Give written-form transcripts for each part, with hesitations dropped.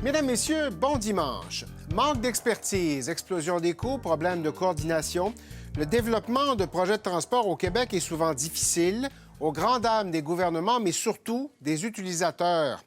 Mesdames, Messieurs, bon dimanche. Manque d'expertise, explosion des coûts, problèmes de coordination. Le développement de projets de transport au Québec est souvent difficile, aux grandes dames des gouvernements, mais surtout des utilisateurs.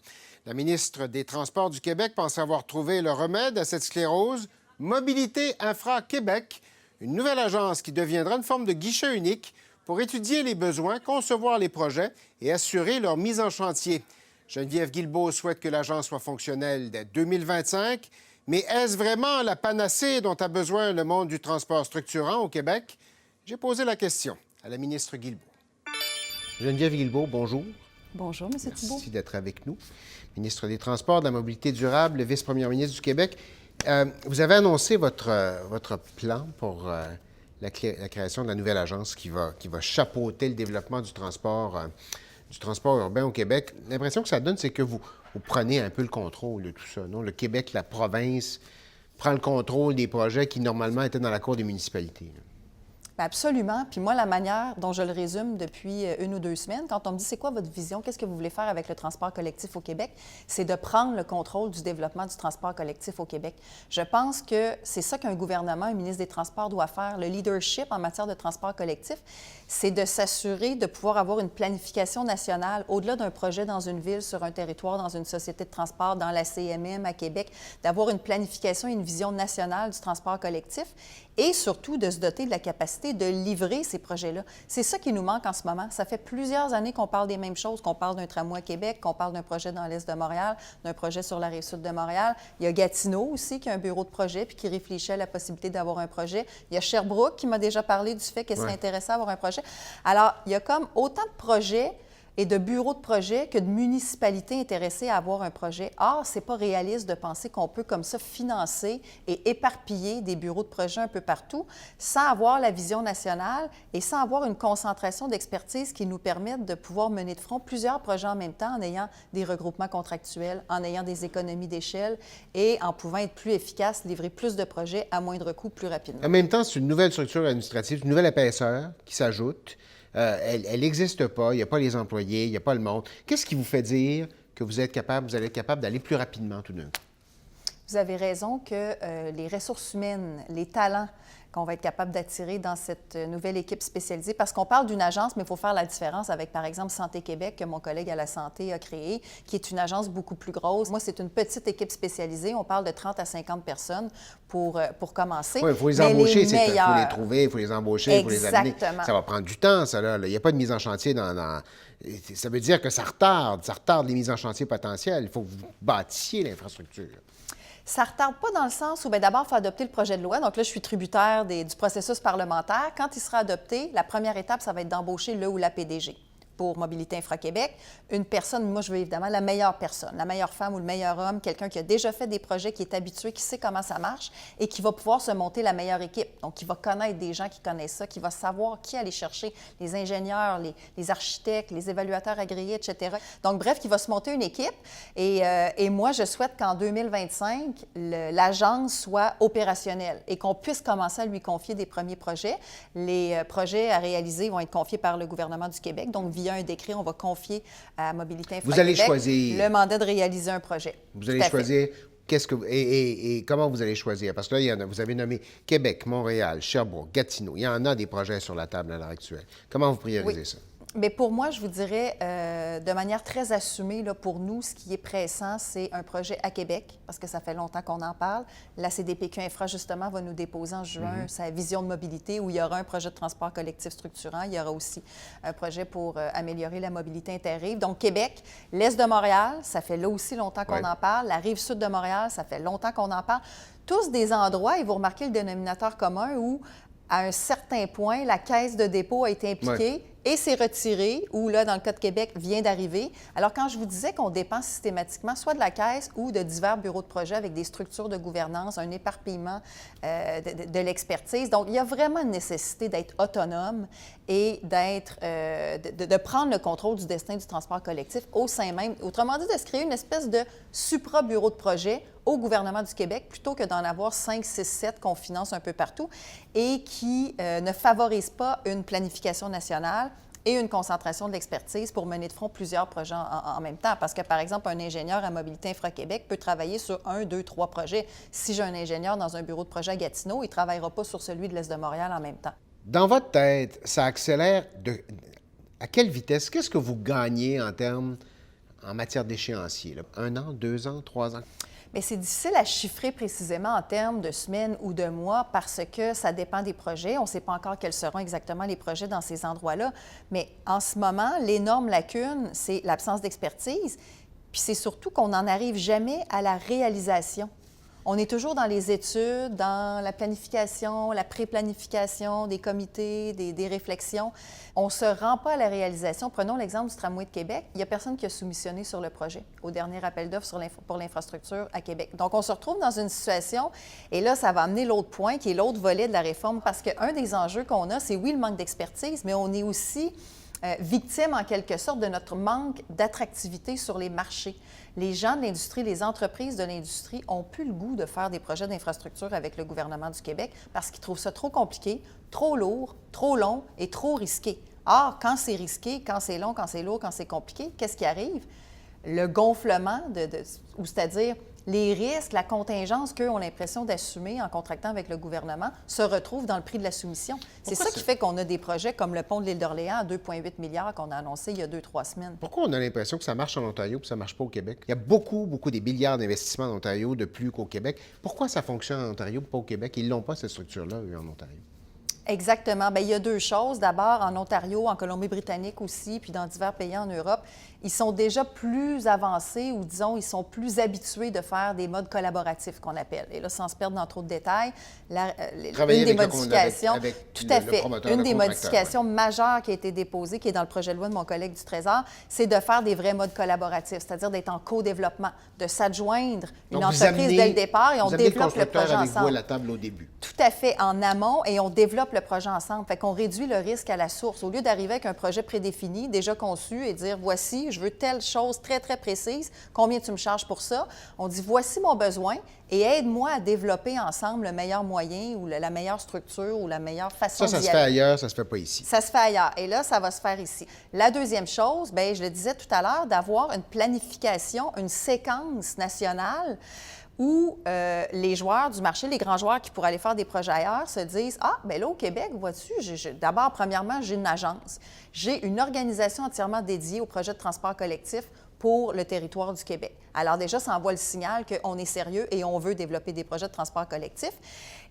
La ministre des Transports du Québec pense avoir trouvé le remède à cette sclérose. Mobilité Infra Québec, une nouvelle agence qui deviendra une forme de guichet unique pour étudier les besoins, concevoir les projets et assurer leur mise en chantier. Geneviève Guilbeault souhaite que l'agence soit fonctionnelle dès 2025. Mais est-ce vraiment la panacée dont a besoin le monde du transport structurant au Québec? J'ai posé la question à la ministre Guilbeault. Geneviève Guilbeault, bonjour. Bonjour, M. Thibault. Merci d'être avec nous. Ministre des Transports, de la Mobilité durable, vice-première ministre du Québec. Vous avez annoncé votre plan pour la création de la nouvelle agence qui va chapeauter le développement du transport urbain au Québec. L'impression que ça donne, c'est que vous prenez un peu le contrôle de tout ça, non? Le Québec, la province, prend le contrôle des projets qui, normalement, étaient dans la cour des municipalités. Absolument. Puis moi, la manière dont je le résume depuis 1 ou 2 semaines, quand on me dit c'est quoi votre vision, qu'est-ce que vous voulez faire avec le transport collectif au Québec, c'est de prendre le contrôle du développement du transport collectif au Québec. Je pense que c'est ça qu'un gouvernement, un ministre des Transports doit faire. Le leadership en matière de transport collectif, c'est de s'assurer de pouvoir avoir une planification nationale au-delà d'un projet dans une ville, sur un territoire, dans une société de transport, dans la CMM à Québec, d'avoir une planification et une vision nationale du transport collectif et surtout de se doter de la capacité de livrer ces projets-là. C'est ça qui nous manque en ce moment. Ça fait plusieurs années qu'on parle des mêmes choses, qu'on parle d'un tramway à Québec, qu'on parle d'un projet dans l'est de Montréal, d'un projet sur la rive-sud de Montréal. Il y a Gatineau aussi qui a un bureau de projet puis qui réfléchit à la possibilité d'avoir un projet. Il y a Sherbrooke qui m'a déjà parlé du fait qu'elle serait intéressée à avoir un projet. Alors, il y a comme autant de projets et de bureaux de projet que de municipalités intéressées à avoir un projet. Or, ce n'est pas réaliste de penser qu'on peut comme ça financer et éparpiller des bureaux de projet un peu partout sans avoir la vision nationale et sans avoir une concentration d'expertise qui nous permette de pouvoir mener de front plusieurs projets en même temps en ayant des regroupements contractuels, en ayant des économies d'échelle et en pouvant être plus efficace, livrer plus de projets à moindre coût plus rapidement. En même temps, c'est une nouvelle structure administrative, une nouvelle épaisseur qui s'ajoute. Elle n'existe pas, il n'y a pas les employés, il n'y a pas le monde. Qu'est-ce qui vous fait dire que vous allez être capable d'aller plus rapidement tout d'un coup? Vous avez raison que les ressources humaines, les talents qu'on va être capable d'attirer dans cette nouvelle équipe spécialisée, parce qu'on parle d'une agence, mais il faut faire la différence avec, par exemple, Santé Québec, que mon collègue à la Santé a créée, qui est une agence beaucoup plus grosse. Moi, c'est une petite équipe spécialisée. On parle de 30 à 50 personnes pour commencer. Oui, il faut les embaucher, il faut les trouver, il faut les embaucher, il faut les amener. Ça va prendre du temps, ça, là. Il n'y a pas de mise en chantier dans... Ça veut dire que ça retarde les mises en chantier potentielles. Il faut que vous bâtissiez l'infrastructure. Ça ne retarde pas dans le sens où, bien, d'abord, il faut adopter le projet de loi. Donc là, je suis tributaire du processus parlementaire. Quand il sera adopté, la première étape, ça va être d'embaucher le ou la PDG. Pour Mobilité Infra Québec, une personne, moi je veux évidemment la meilleure personne, la meilleure femme ou le meilleur homme, quelqu'un qui a déjà fait des projets, qui est habitué, qui sait comment ça marche et qui va pouvoir se monter la meilleure équipe. Donc, qui va connaître des gens qui connaissent ça, qui va savoir qui aller chercher, les ingénieurs, les architectes, les évaluateurs agréés, etc. Donc, bref, qui va se monter une équipe. Et moi, je souhaite qu'en 2025, l'agence soit opérationnelle et qu'on puisse commencer à lui confier des premiers projets. Les projets à réaliser vont être confiés par le gouvernement du Québec, donc via un décret, on va confier à Mobilité Infra Vous allez Québec choisir le mandat de réaliser un projet. Vous allez choisir et comment vous allez choisir? Parce que là, vous avez nommé Québec, Montréal, Sherbrooke, Gatineau. Il y en a des projets sur la table à l'heure actuelle. Comment vous priorisez ça? Bien, pour moi, je vous dirais, de manière très assumée, là, pour nous, ce qui est pressant, c'est un projet à Québec, parce que ça fait longtemps qu'on en parle. La CDPQ Infra, justement, va nous déposer en juin sa vision de mobilité, où il y aura un projet de transport collectif structurant. Il y aura aussi un projet pour améliorer la mobilité interrive. Donc, Québec, l'Est de Montréal, ça fait là aussi longtemps qu'on en parle. La Rive-Sud de Montréal, ça fait longtemps qu'on en parle. Tous des endroits, et vous remarquez le dénominateur commun, où, à un certain point, la caisse de dépôt a été impliquée. Et c'est retiré, ou là, dans le cas de Québec, vient d'arriver. Alors, quand je vous disais qu'on dépense systématiquement soit de la Caisse ou de divers bureaux de projet avec des structures de gouvernance, un éparpillement de l'expertise. Donc, il y a vraiment une nécessité d'être autonome et de prendre le contrôle du destin du transport collectif au sein même. Autrement dit, de se créer une espèce de supra-bureau de projet au gouvernement du Québec plutôt que d'en avoir 5, 6, 7 qu'on finance un peu partout et qui ne favorise pas une planification nationale et une concentration de l'expertise pour mener de front plusieurs projets en même temps. Parce que, par exemple, un ingénieur à Mobilité Infra-Québec peut travailler sur 1, 2, 3 projets. Si j'ai un ingénieur dans un bureau de projet à Gatineau, il ne travaillera pas sur celui de l'Est de Montréal en même temps. Dans votre tête, ça accélère à quelle vitesse? Qu'est-ce que vous gagnez en matière d'échéancier? 1 an, 2 ans, 3 ans? Bien, c'est difficile à chiffrer précisément en termes de semaines ou de mois parce que ça dépend des projets. On ne sait pas encore quels seront exactement les projets dans ces endroits-là. Mais en ce moment, l'énorme lacune, c'est l'absence d'expertise. Puis c'est surtout qu'on n'en arrive jamais à la réalisation. On est toujours dans les études, dans la planification, la pré-planification, des comités, des réflexions. On ne se rend pas à la réalisation. Prenons l'exemple du tramway de Québec. Il n'y a personne qui a soumissionné sur le projet au dernier appel d'offres pour l'infrastructure à Québec. Donc, on se retrouve dans une situation, et là, ça va amener l'autre point, qui est l'autre volet de la réforme, parce qu'un des enjeux qu'on a, c'est oui, le manque d'expertise, mais on est aussi victime, en quelque sorte, de notre manque d'attractivité sur les marchés. Les gens de l'industrie, les entreprises de l'industrie n'ont plus le goût de faire des projets d'infrastructure avec le gouvernement du Québec parce qu'ils trouvent ça trop compliqué, trop lourd, trop long et trop risqué. Or, quand c'est risqué, quand c'est long, quand c'est lourd, quand c'est compliqué, qu'est-ce qui arrive? Le gonflement, ou c'est-à-dire les risques, la contingence qu'eux ont l'impression d'assumer en contractant avec le gouvernement se retrouvent dans le prix de la soumission. C'est ça qui fait qu'on a des projets comme le pont de l'île d'Orléans à 2,8 milliards qu'on a annoncé il y a 2-3 semaines. Pourquoi on a l'impression que ça marche en Ontario et que ça ne marche pas au Québec? Il y a beaucoup des milliards d'investissements en Ontario de plus qu'au Québec. Pourquoi ça fonctionne en Ontario et pas au Québec? Ils n'ont pas cette structure-là, eux, en Ontario. Exactement. Bien, il y a 2 choses. D'abord, en Ontario, en Colombie-Britannique aussi, puis dans divers pays en Europe, ils sont déjà plus avancés ou, disons, ils sont plus habitués de faire des modes collaboratifs qu'on appelle. Et là, sans se perdre dans trop de détails, une des modifications, tout à fait, une des modifications majeures qui a été déposée, qui est dans le projet de loi de mon collègue du Trésor, c'est de faire des vrais modes collaboratifs, c'est-à-dire d'être en co-développement, de s'adjoindre une entreprise dès le départ et on développe le projet avec ensemble. vous à la table au début. Tout à fait, en amont, et on développe le projet ensemble. Fait qu'on réduit le risque à la source. Au lieu d'arriver avec un projet prédéfini, déjà conçu, et dire, voici, je veux telle chose très, très précise, combien tu me charges pour ça? On dit, voici mon besoin et aide-moi à développer ensemble le meilleur moyen ou la meilleure structure ou la meilleure façon d'y aller. Ça se fait ailleurs, ça se fait pas ici. Ça se fait ailleurs. Et là, ça va se faire ici. La deuxième chose, bien, je le disais tout à l'heure, d'avoir une planification, une séquence nationale où les joueurs du marché, les grands joueurs qui pourraient aller faire des projets ailleurs, se disent « Ah, bien là, au Québec, vois-tu, d'abord, premièrement, j'ai une agence. J'ai une organisation entièrement dédiée aux projets de transport collectif pour le territoire du Québec. » Alors déjà, ça envoie le signal qu'on est sérieux et on veut développer des projets de transport collectif.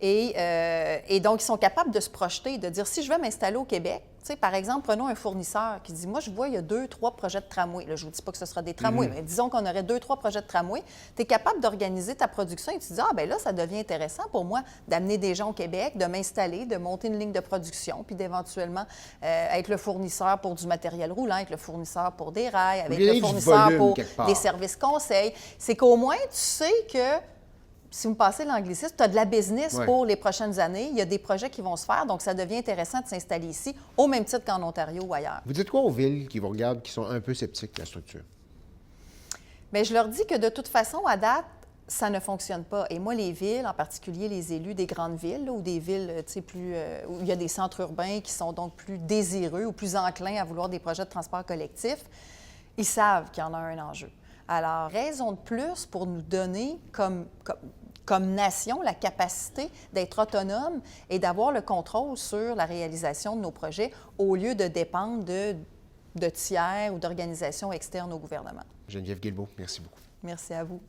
Et donc, ils sont capables de se projeter, de dire, si je veux m'installer au Québec, tu sais, par exemple, prenons un fournisseur qui dit, moi, je vois, il y a 2-3 projets de tramway. Là, je ne vous dis pas que ce sera des tramways, mais disons qu'on aurait 2-3 projets de tramway. Tu es capable d'organiser ta production et tu te dis, ah, bien là, ça devient intéressant pour moi d'amener des gens au Québec, de m'installer, de monter une ligne de production, puis d'éventuellement être le fournisseur pour du matériel roulant, être le fournisseur pour des rails, avec le fournisseur pour des services conseils. C'est qu'au moins, tu sais que si vous me passez l'anglicisme, tu as de la business pour les prochaines années. Il y a des projets qui vont se faire, donc ça devient intéressant de s'installer ici, au même titre qu'en Ontario ou ailleurs. Vous dites quoi aux villes qui vous regardent, qui sont un peu sceptiques de la structure? Bien, je leur dis que de toute façon, à date, ça ne fonctionne pas. Et moi, les villes, en particulier les élus des grandes villes, là, ou des villes où il y a des centres urbains qui sont donc plus désireux ou plus enclins à vouloir des projets de transport collectif, ils savent qu'il y en a un enjeu. Alors, raison de plus pour nous donner comme nation la capacité d'être autonome et d'avoir le contrôle sur la réalisation de nos projets au lieu de dépendre de tiers ou d'organisations externes au gouvernement. Geneviève Guilbeault, merci beaucoup. Merci à vous.